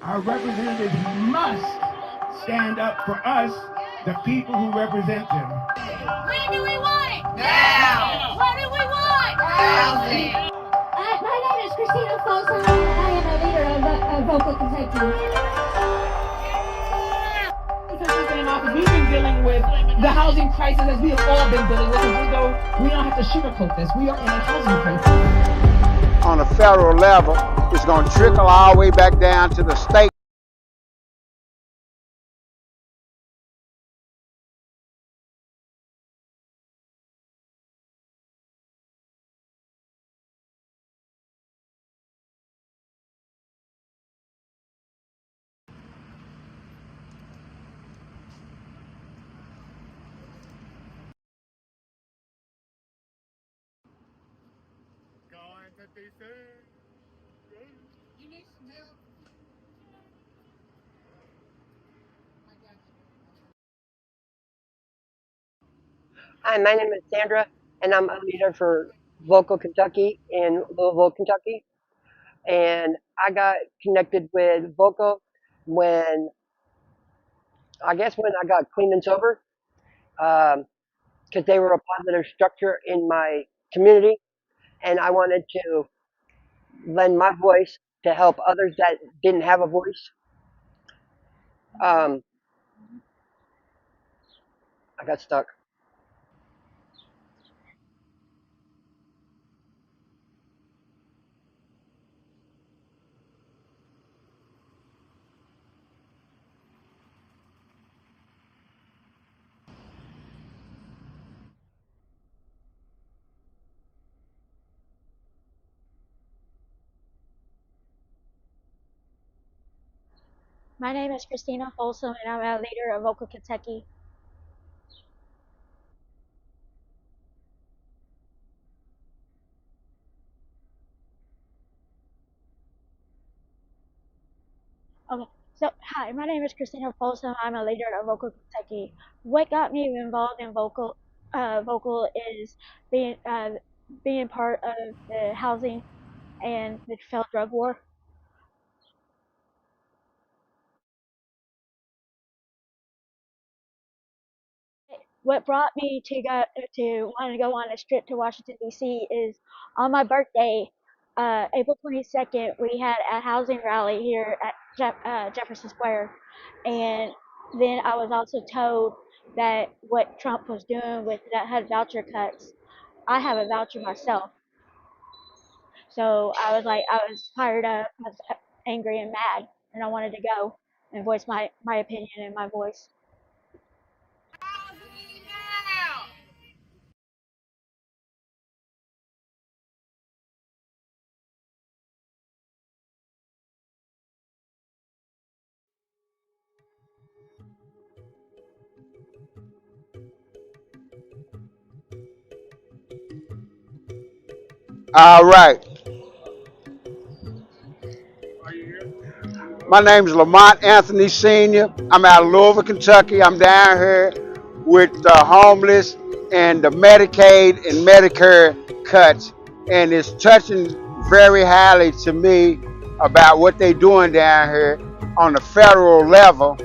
Our representatives must stand up for us, the people who represent them. When do we want it? Now! What do we want? Housing! My name is Christina Folsom. I am a leader of Vocal Kentucky. Since we've been in office, we've been dealing with the housing crisis as we have all been dealing with. We don't have to sugarcoat this. We are in a housing crisis. On a federal level, it's going to trickle all the way back down to the state. Going to D.C. You need some help? Hi, my name is Sandra, and I'm a leader for Vocal Kentucky in Louisville, Kentucky. And I got connected with Vocal when I got clean and sober, because they were a positive structure in my community, and I wanted to lend my voice to help others that didn't have a voice. Um, I got stuck. My name is Christina Folsom, and I'm a leader of Vocal Kentucky. Okay, so hi, my name is Christina Folsom. I'm a leader of Vocal Kentucky. What got me involved in vocal is being part of the housing and the failed drug war. What brought me to want to go on a trip to Washington D.C. is on my birthday, April 22nd. We had a housing rally here at Jefferson Square, and then I was also told that what Trump was doing with that HUD voucher cuts. I have a voucher myself, so I was fired up, I was angry and mad, and I wanted to go and voice my opinion and my voice. Housing now! All right. My name is Lamont Anthony Sr. I'm out of Louisville, Kentucky. I'm down here with the homeless and the Medicaid and Medicare cuts. And it's touching very highly to me about what they're doing down here on the federal level.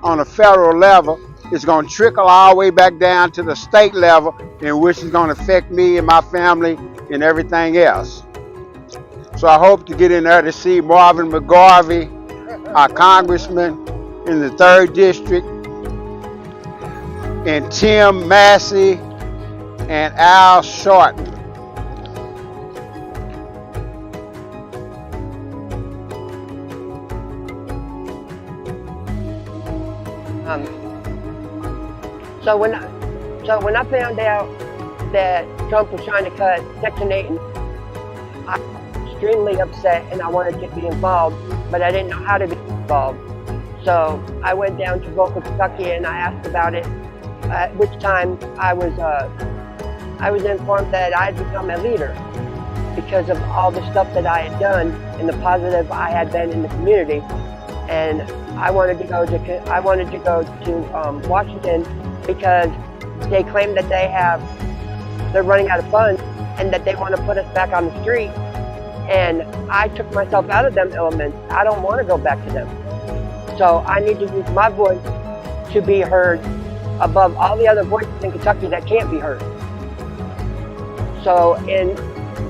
On the federal level, it's going to trickle all the way back down to the state level, in which is going to affect me and my family and everything else. So I hope to get in there to see Marvin McGarvey, our congressman in the 3rd District, and Tim Massey and Al Sharpton. Um, so when I found out that Trump was trying to cut Section 8, I was extremely upset and I wanted to be involved, but I didn't know how to be involved. So I went down to Vocal Kentucky and I asked about it, at which time I was informed that I had become a leader because of all the stuff that I had done and the positive I had been in the community. And I wanted to go to Washington because they claim that they're running out of funds and that they want to put us back on the street. And I took myself out of them elements. I don't want to go back to them. So I need to use my voice to be heard above all the other voices in Kentucky that can't be heard. So in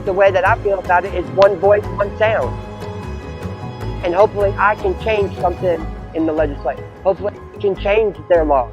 the way that I feel about it is one voice, one sound. And hopefully I can change something in the legislature. Hopefully I can change their law.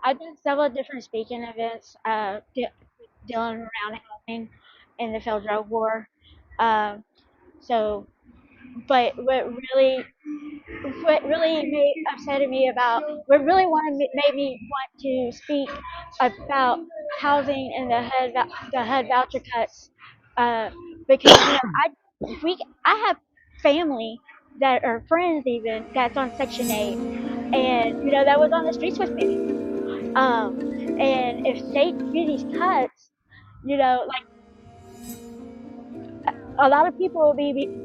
I've done several different speaking events dealing around housing in the Federal Drug War. Um, so, but what really upsetted me about what really made me want to speak about housing and the HUD voucher cuts, because I have family that are friends even that's on Section 8, and that was on the streets with me. And if they do these cuts, like a lot of people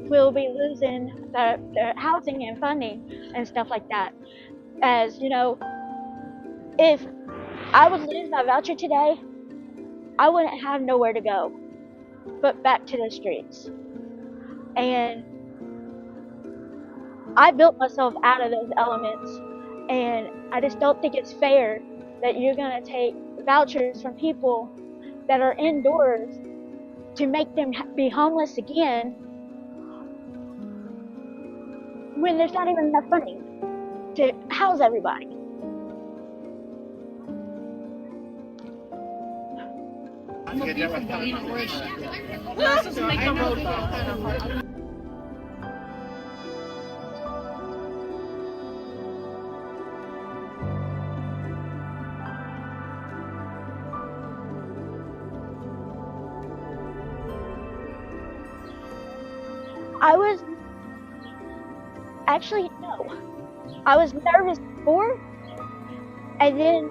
will be losing their housing and funding and stuff like that. As if I would lose my voucher today, I wouldn't have nowhere to go but back to the streets. And I built myself out of those elements, and I just don't think it's fair that you're gonna take vouchers from people that are indoors to make them be homeless again when there's not even enough funding to house everybody. I was actually no. I was nervous before, and then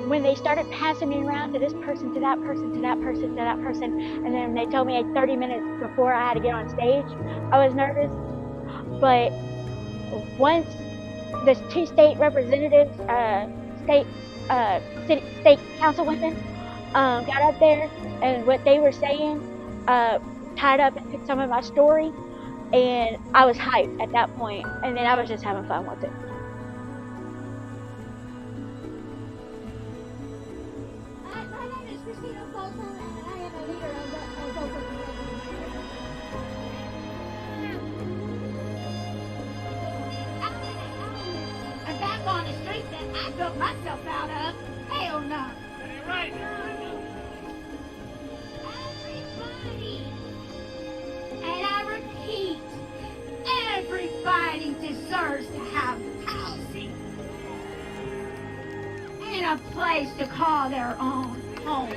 when they started passing me around to this person, to that person, to that person, to that person, and then they told me 30 minutes before I had to get on stage, I was nervous. But once the two state representatives, state councilwomen, got up there, and what they were saying tied up into some of my story, and I was hyped at that point, and then I was just having fun with it. My name is Christina Folsom, and I am a leader of Folsom. I'm back on the street that I built myself out of. Hell no. Right. Everybody, and I repeat, everybody deserves to have housing and a place to call their own home.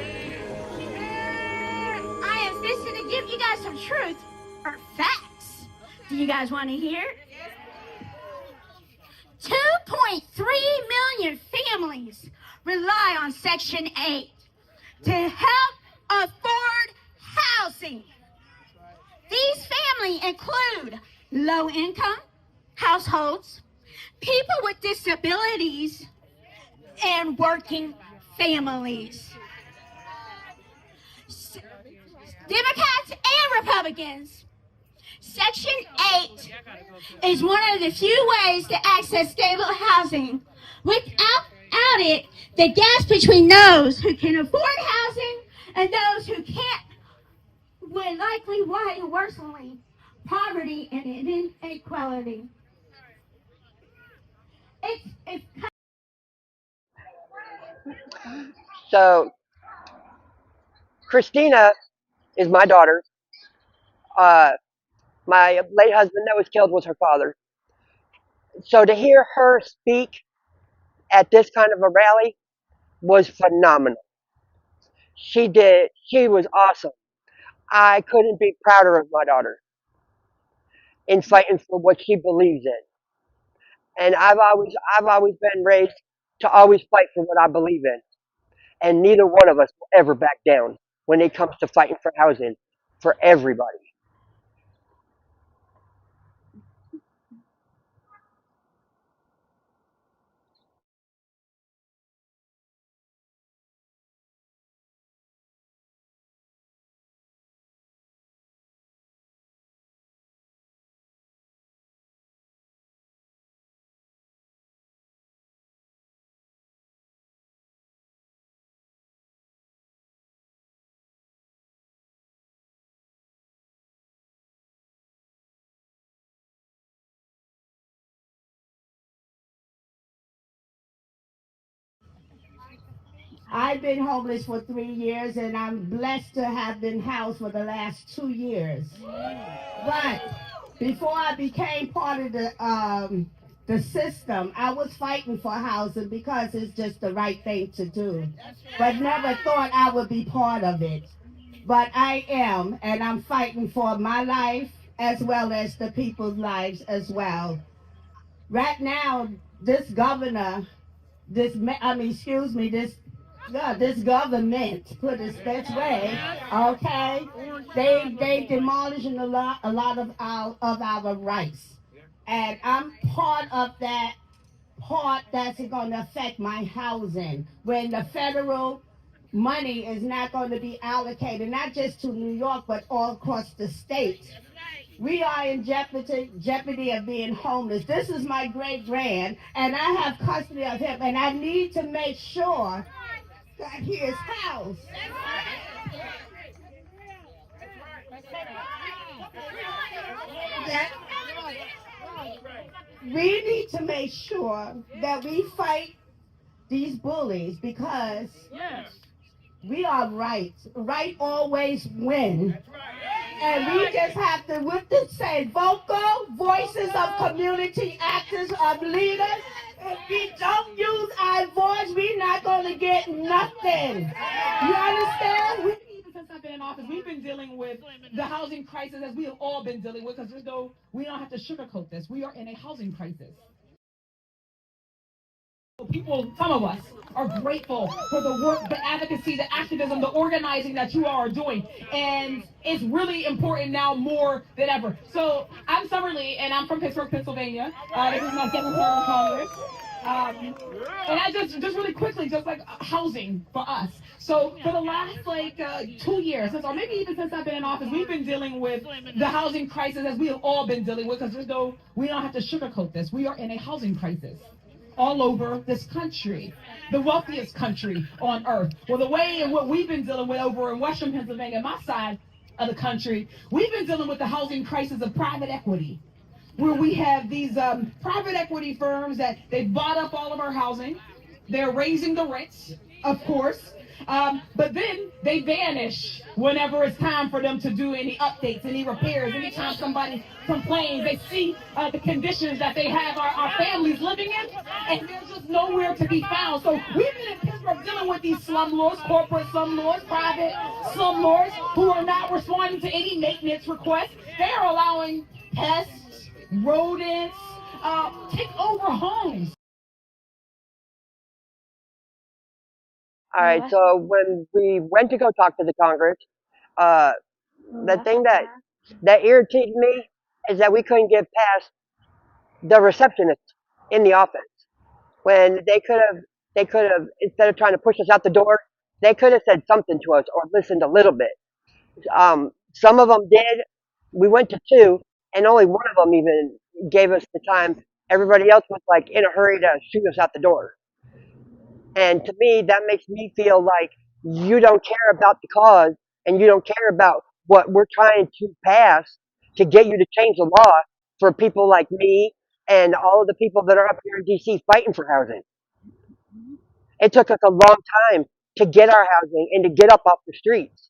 I am fixing to give you guys some truth or facts. Do you guys want to hear? 2.3 million families rely on Section 8 to help afford housing. These families include low-income households, people with disabilities, and working families. Democrats and Republicans, Section 8 is one of the few ways to access stable housing. Without it, the gaps between those who can afford housing and those who can't will likely widen worsening poverty and inequality. It's So Christina is my daughter. Uh, my late husband that was killed was her father. So to hear her speak at this kind of a rally was phenomenal. She was awesome. I couldn't be prouder of my daughter in fighting for what she believes in. And I've always been raised to always fight for what I believe in. And neither one of us will ever back down when it comes to fighting for housing for everybody. I've been homeless for 3 years, and I'm blessed to have been housed for the last 2 years. But before I became part of the system, I was fighting for housing because it's just the right thing to do. But never thought I would be part of it. But I am, and I'm fighting for my life as well as the people's lives as well. Right now, this governor, this government, put it this way, okay? They demolishing a lot of our rights, and I'm part of that part that's going to affect my housing when the federal money is not going to be allocated, not just to New York, but all across the state. We are in jeopardy of being homeless. This is my great grand, and I have custody of him, and I need to make sure that he is housed. That we need to make sure that we fight these bullies because we are right. Right always win. And we just have to, with this say, vocal voices of community actors, of leaders. If we don't use our voice, we're not going to get nothing. You understand? Even since I've been in office, we've been dealing with the housing crisis as we have all been dealing with, because we don't have to sugarcoat this. We are in a housing crisis. People, some of us, are grateful for the work, the advocacy, the activism, the organizing that you all are doing. And it's really important now more than ever. So I'm Summer Lee, and I'm from Pittsburgh, Pennsylvania. This is my second term in Congress. And I just really quickly, just like housing for us. So for the last 2 years, or maybe even since I've been in office, we've been dealing with the housing crisis as we have all been dealing with, because we don't have to sugarcoat this. We are in a housing crisis all over this country, the wealthiest country on earth. Well, the way and what we've been dealing with over in Western Pennsylvania, my side of the country, we've been dealing with the housing crisis of private equity, where we have these private equity firms that they've bought up all of our housing. They're raising the rents, of course. But then they vanish whenever it's time for them to do any updates, any repairs. Anytime somebody complains, they see the conditions that they have our families living in, and they're just nowhere to be found. So we've been in Pittsburgh dealing with these slumlords, corporate slumlords, private slumlords, who are not responding to any maintenance requests. They are allowing pests, rodents, take over homes. All right, so when we went to go talk to the Congress, uh, the thing that irritated me is that we couldn't get past the receptionist in the office. When they could have instead of trying to push us out the door, they could have said something to us or listened a little bit. Some of them did. We went to two, and only one of them even gave us the time. Everybody else was like in a hurry to shoot us out the door. And to me, that makes me feel like you don't care about the cause and you don't care about what we're trying to pass to get you to change the law for people like me and all of the people that are up here in D.C. fighting for housing. It took us a long time to get our housing and to get up off the streets.